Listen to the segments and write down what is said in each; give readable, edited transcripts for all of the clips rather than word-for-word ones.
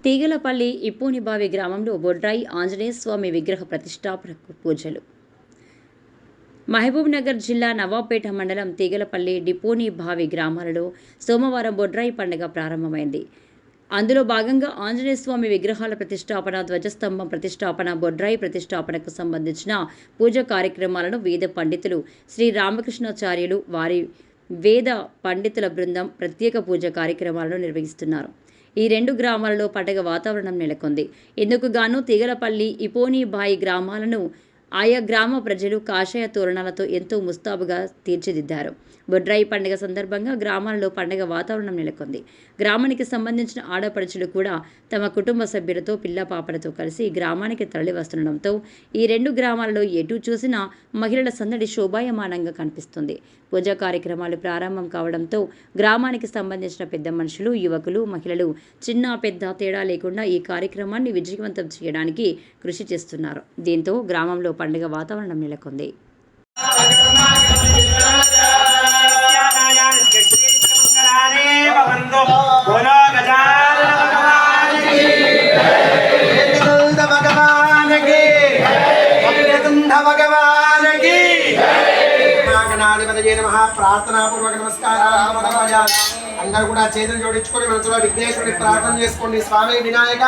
తీగలపల్లి ఇప్పూనిబావి గ్రామంలో బొడ్రాయి ఆంజనేయ స్వామి విగ్రహ ప్రతిష్టాపనకు పూజలు. మహబూబ్నగర్ జిల్లా నవాబ్పేట మండలం తీగలపల్లి డిపోనిబావి గ్రామాలలో సోమవారం బొడ్రాయి పండుగ ప్రారంభమైంది. అందులో భాగంగా ఆంజనేయ స్వామి విగ్రహాల ప్రతిష్టాపన, ధ్వజస్తంభం ప్రతిష్టాపన, బొడ్రాయి ప్రతిష్టాపనకు సంబంధించిన పూజా కార్యక్రమాలను వేద పండితులు శ్రీ రామకృష్ణాచార్యులు వారి వేద పండితుల బృందం ప్రత్యేక పూజా కార్యక్రమాలను నిర్వహిస్తున్నారు. ఈ రెండు గ్రామాలలో పండగ వాతావరణం నెలకొంది. ఇందుకు గాను తీగలపల్లి ఇపోనిబాయి గ్రామాలను ఆయా గ్రామ ప్రజలు కాషాయ తోరణాలతో ఎంతో ముస్తాబుగా తీర్చిదిద్దారు. బొడ్రాయి పండుగ సందర్భంగా గ్రామాలలో పండుగ వాతావరణం నెలకొంది. గ్రామానికి సంబంధించిన ఆడపడుచులు కూడా తమ కుటుంబ సభ్యులతో పిల్ల పాపలతో కలిసి గ్రామానికి తరలి వస్తుండటంతో ఈ రెండు గ్రామాలలో ఎటు చూసినా మహిళల సందడి శోభాయమానంగా కనిపిస్తుంది. పూజా కార్యక్రమాలు ప్రారంభం కావడంతో గ్రామానికి సంబంధించిన పెద్ద మనుషులు, యువకులు, మహిళలు చిన్న పెద్ద తేడా లేకుండా ఈ కార్యక్రమాన్ని విజయవంతం చేయడానికి కృషి చేస్తున్నారు. దీంతో గ్రామంలో పండుగ వాతావరణం నెలకొంది. ప్రార్థనాపూర్వక నమస్కారాలు. అందరూ కూడా చేతులు జోడించుకొని మనసులో విఘ్నేశ్వరుని ప్రార్థన చేసుకోండి. స్వామి వినాయక,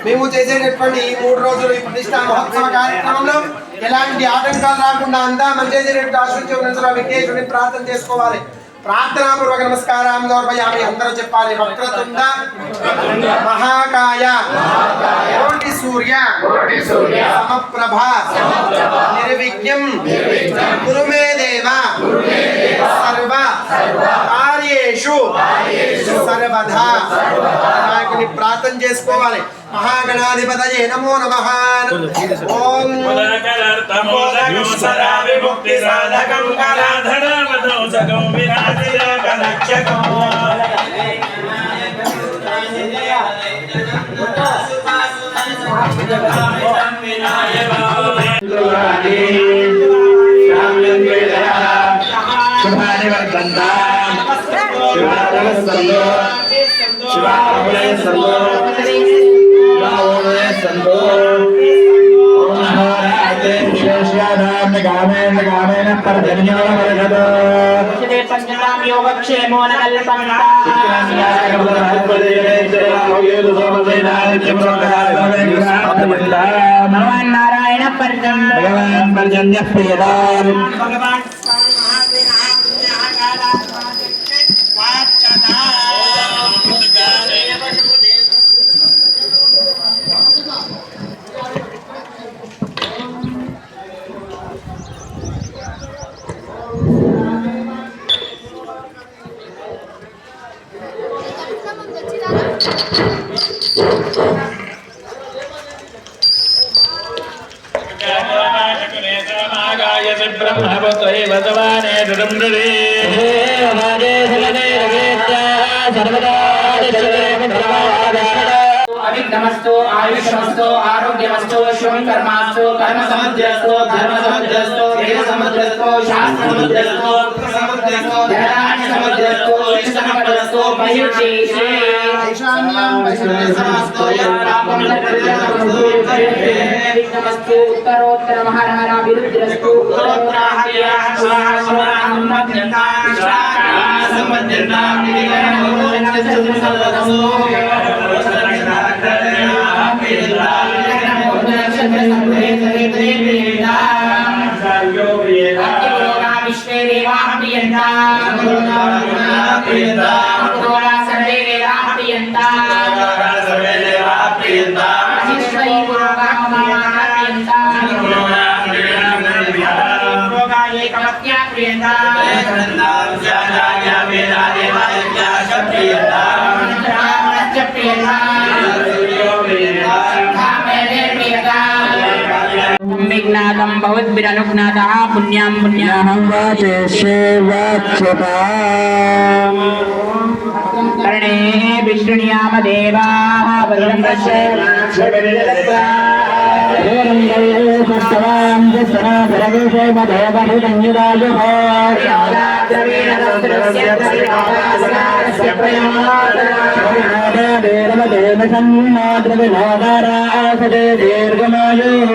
మేము చేసేటటువంటి ఈ 3 రోజులు ఈ ప్రతిష్టా మహోత్సవ కార్యక్రమంలో ఎలాంటి ఆటంకాలు రాకుండా అంతా మంచి చేసేటట్టు ఆశ్రయించి మనసులో విఘ్నేశ్వరుని ప్రార్థన చేసుకోవాలి. ప్రార్థనాపూర్వక నమస్కారం గౌరవయామి. అందరూ చెప్పాలి. వక్రతుండ మహాకాయ కోటి సూర్య సమప్రభ నిర్విఘ్నం కురు మే దేవ సర్వ కార్యేషు సర్వదా. నాయకుని ప్రార్థన చేసుకోవాలి. మహాగణాధిపతయే నమో నమః. ఓం నారాయణ పర్జన్య ప్రియదాం అవిఘ్నమస్తు ఆయుష్మస్తు ఆరోగ్యమస్తు శుభం కర్మాస్తు కర్మ సమృద్ధిరస్తు ధర్మ సమృద్ధిరస్తు వేద సమృద్ధిరస్తు శాస్త్ర సమృద్ధిరస్తు సమృద్ధిరస్తు ధనాన్ని సమృద్ధిరస్తు ఇష్టమపదస్తు మహిషి ఈశాన్యం వైష్ణవస్తు యత్పాపం తత్పరిజనస్తు విఘ్నమస్తు ఉత్తరోత్తర మహారాణ విరుద్ధిరస్తు ఉత్తరోత్తరాహర్యాః స్వాహా స్వాహా మధ్యంతా సమధ్యంతా నిగమనోరణస్సు विघ्नातं भवद्भिरनुघ्नातः पुण्यां पुण्याहं कर्णे विष्णुयामदेवाः वरुणस्य सर्वदेव सन्मातृविनोदारासते दीर्घमायुः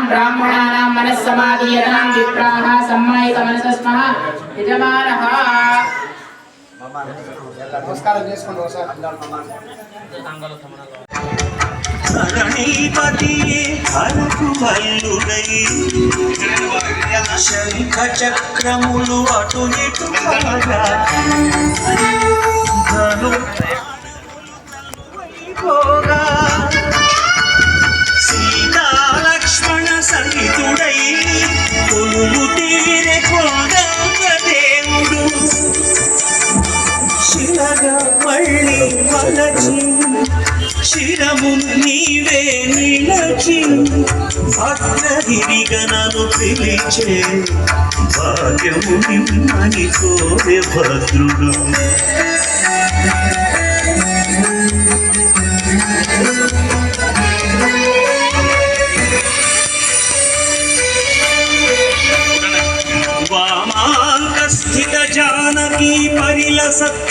ब्राह्मणानां मनस्समाधीयतां विप्राः सम्मायितमनसस्मः यजमानः నమస్కారం చేసుకోండి ఒకసారి ధరణీపతియే అరకు వల్లుడై శంఖ చక్రములు అటు ఇటు ధను సీతా లక్ష్మణ సహితుడై కొలువు తీరే కొండంగ దేవుడు శిలగా మళ్ళీ వలచి శిరము నీవే నిలచి భద్రగిరిగా నన్ను పిలిచే భాగ్యము నిమ్మని కోరే భద్రుడు వామాంక స్థిత జానకీ పరిలసత్